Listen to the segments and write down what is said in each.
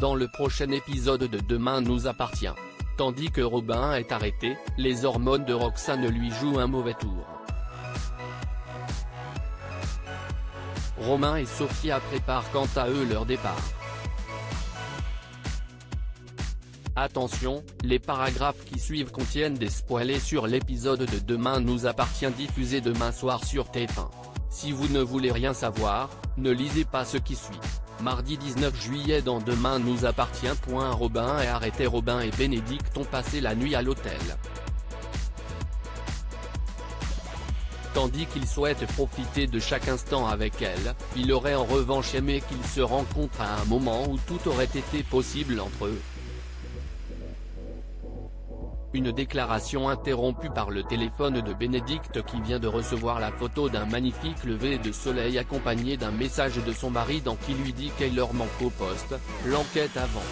dans le prochain épisode de Demain nous appartient. Tandis que Robin est arrêté, les hormones de Roxane lui jouent un mauvais tour. Romain et Sophia préparent quant à eux leur départ. Attention, les paragraphes qui suivent contiennent des spoilers sur l'épisode de Demain nous appartient diffusé demain soir sur TF1. Si vous ne voulez rien savoir, ne lisez pas ce qui suit. Mardi 19 juillet dans Demain nous appartient. Robin est arrêté. Robin et Bénédicte ont passé la nuit à l'hôtel. Tandis qu'il souhaite profiter de chaque instant avec elle, il aurait en revanche aimé qu'ils se rencontrent à un moment où tout aurait été possible entre eux. Une déclaration interrompue par le téléphone de Bénédicte qui vient de recevoir la photo d'un magnifique lever de soleil accompagné d'un message de son mari dans qui lui dit qu'elle leur manque au poste. L'enquête avance.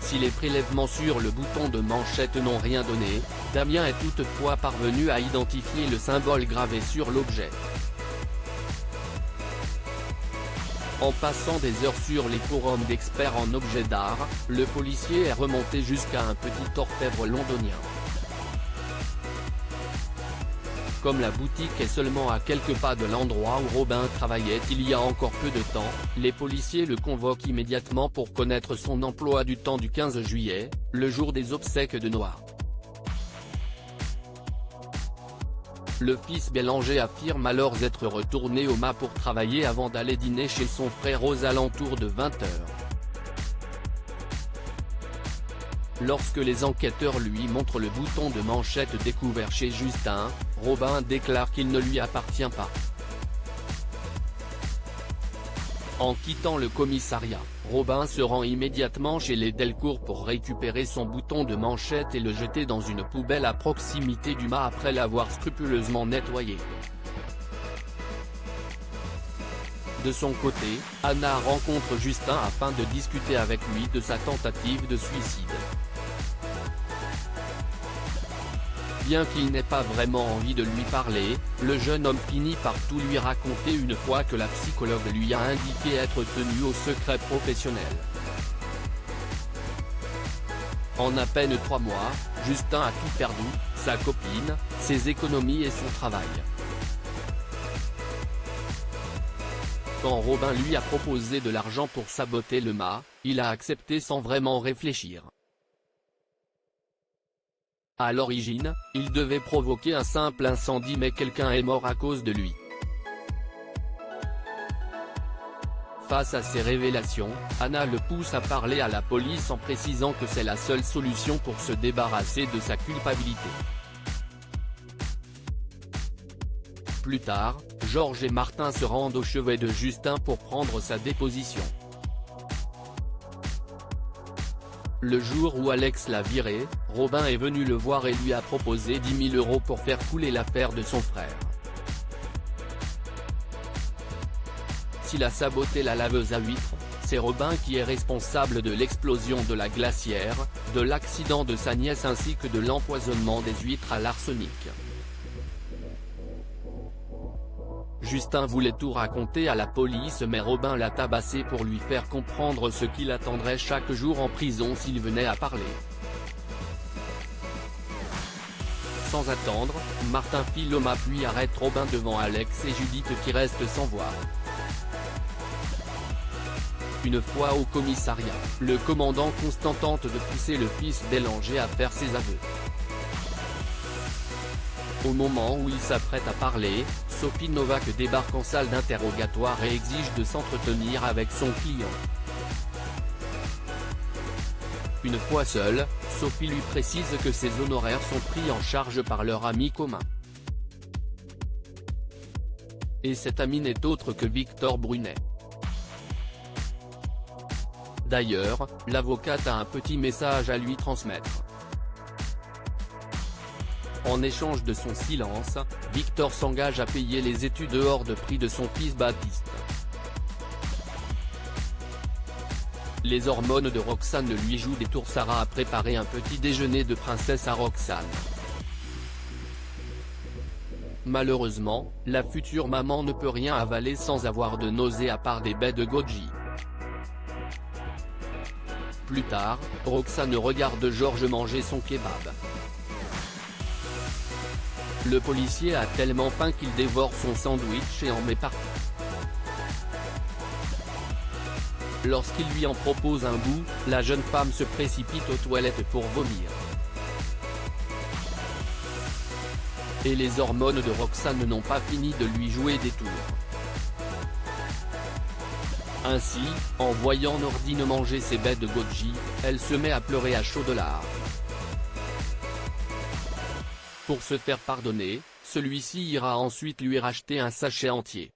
Si les prélèvements sur le bouton de manchette n'ont rien donné, Damien est toutefois parvenu à identifier le symbole gravé sur l'objet. En passant des heures sur les forums d'experts en objets d'art, le policier est remonté jusqu'à un petit orfèvre londonien. Comme la boutique est seulement à quelques pas de l'endroit où Robin travaillait il y a encore peu de temps, les policiers le convoquent immédiatement pour connaître son emploi du temps du 15 juillet, le jour des obsèques de Noah. Le fils Bélanger affirme alors être retourné au Mât pour travailler avant d'aller dîner chez son frère aux alentours de 20h. Lorsque les enquêteurs lui montrent le bouton de manchette découvert chez Justin, Robin déclare qu'il ne lui appartient pas. En quittant le commissariat, Robin se rend immédiatement chez les Delcourt pour récupérer son bouton de manchette et le jeter dans une poubelle à proximité du mât après l'avoir scrupuleusement nettoyé. De son côté, Anna rencontre Justin afin de discuter avec lui de sa tentative de suicide. Bien qu'il n'ait pas vraiment envie de lui parler, le jeune homme finit par tout lui raconter une fois que la psychologue lui a indiqué être tenu au secret professionnel. En à peine 3 mois, Justin a tout perdu, sa copine, ses économies et son travail. Quand Robin lui a proposé de l'argent pour saboter le mât, il a accepté sans vraiment réfléchir. À l'origine, il devait provoquer un simple incendie mais quelqu'un est mort à cause de lui. Face à ces révélations, Anna le pousse à parler à la police en précisant que c'est la seule solution pour se débarrasser de sa culpabilité. Plus tard, Georges et Martin se rendent au chevet de Justin pour prendre sa déposition. Le jour où Alex l'a viré, Robin est venu le voir et lui a proposé 10 000 € pour faire couler l'affaire de son frère. S'il a saboté la laveuse à huîtres, c'est Robin qui est responsable de l'explosion de la glacière, de l'accident de sa nièce ainsi que de l'empoisonnement des huîtres à l'arsenic. Justin voulait tout raconter à la police mais Robin l'a tabassé pour lui faire comprendre ce qu'il attendrait chaque jour en prison s'il venait à parler. Sans attendre, Martin file au mât puis arrête Robin devant Alex et Judith qui restent sans voix. Une fois au commissariat, le commandant Constant tente de pousser le fils Bélanger à faire ses aveux. Au moment où il s'apprête à parler, Sophie Novak débarque en salle d'interrogatoire et exige de s'entretenir avec son client. Une fois seule, Sophie lui précise que ses honoraires sont pris en charge par leur ami commun. Et cet ami n'est autre que Victor Brunet. D'ailleurs, l'avocate a un petit message à lui transmettre. En échange de son silence, Victor s'engage à payer les études hors de prix de son fils Baptiste. Les hormones de Roxane lui jouent des tours. Sarah a préparé un petit déjeuner de princesse à Roxane. Malheureusement, la future maman ne peut rien avaler sans avoir de nausées à part des baies de goji. Plus tard, Roxane regarde Georges manger son kebab. Le policier a tellement faim qu'il dévore son sandwich et en met partout. Lorsqu'il lui en propose un bout, la jeune femme se précipite aux toilettes pour vomir. Et les hormones de Roxane n'ont pas fini de lui jouer des tours. Ainsi, en voyant Nordine manger ses baies de goji, elle se met à pleurer à chaudes larmes. Pour se faire pardonner, celui-ci ira ensuite lui racheter un sachet entier.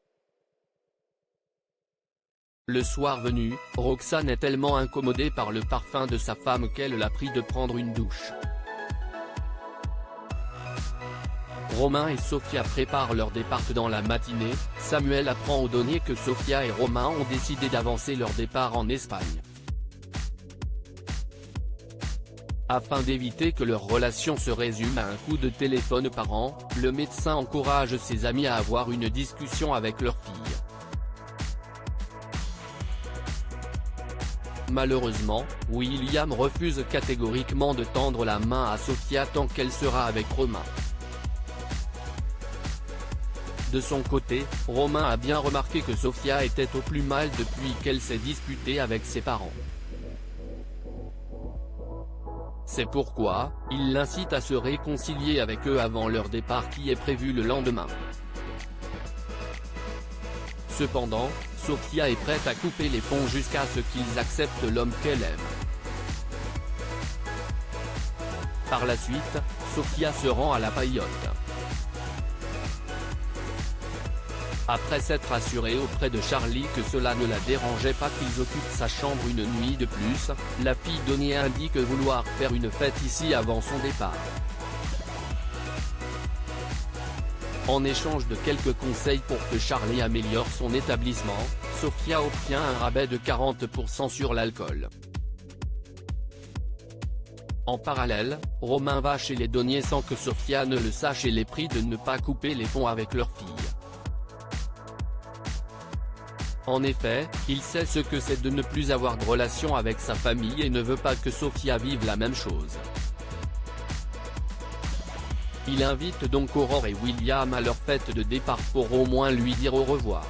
Le soir venu, Roxane est tellement incommodée par le parfum de sa femme qu'elle l'a pris de prendre une douche. Romain et Sofia préparent leur départ dans la matinée. Samuel apprend au douanier que Sofia et Romain ont décidé d'avancer leur départ en Espagne. Afin d'éviter que leur relation se résume à un coup de téléphone par an, le médecin encourage ses amis à avoir une discussion avec leur fille. Malheureusement, William refuse catégoriquement de tendre la main à Sofia tant qu'elle sera avec Romain. De son côté, Romain a bien remarqué que Sofia était au plus mal depuis qu'elle s'est disputée avec ses parents. C'est pourquoi, il l'incite à se réconcilier avec eux avant leur départ qui est prévu le lendemain. Cependant, Sofia est prête à couper les ponts jusqu'à ce qu'ils acceptent l'homme qu'elle aime. Par la suite, Sofia se rend à la paillote. Après s'être assurée auprès de Charlie que cela ne la dérangeait pas qu'ils occupent sa chambre une nuit de plus, la fille douanier indique vouloir faire une fête ici avant son départ. En échange de quelques conseils pour que Charlie améliore son établissement, Sofia obtient un rabais de 40% sur l'alcool. En parallèle, Romain va chez les douaniers sans que Sofia ne le sache et les prie de ne pas couper les ponts avec leur fille. En effet, il sait ce que c'est de ne plus avoir de relation avec sa famille et ne veut pas que Sofia vive la même chose. Il invite donc Aurore et William à leur fête de départ pour au moins lui dire au revoir.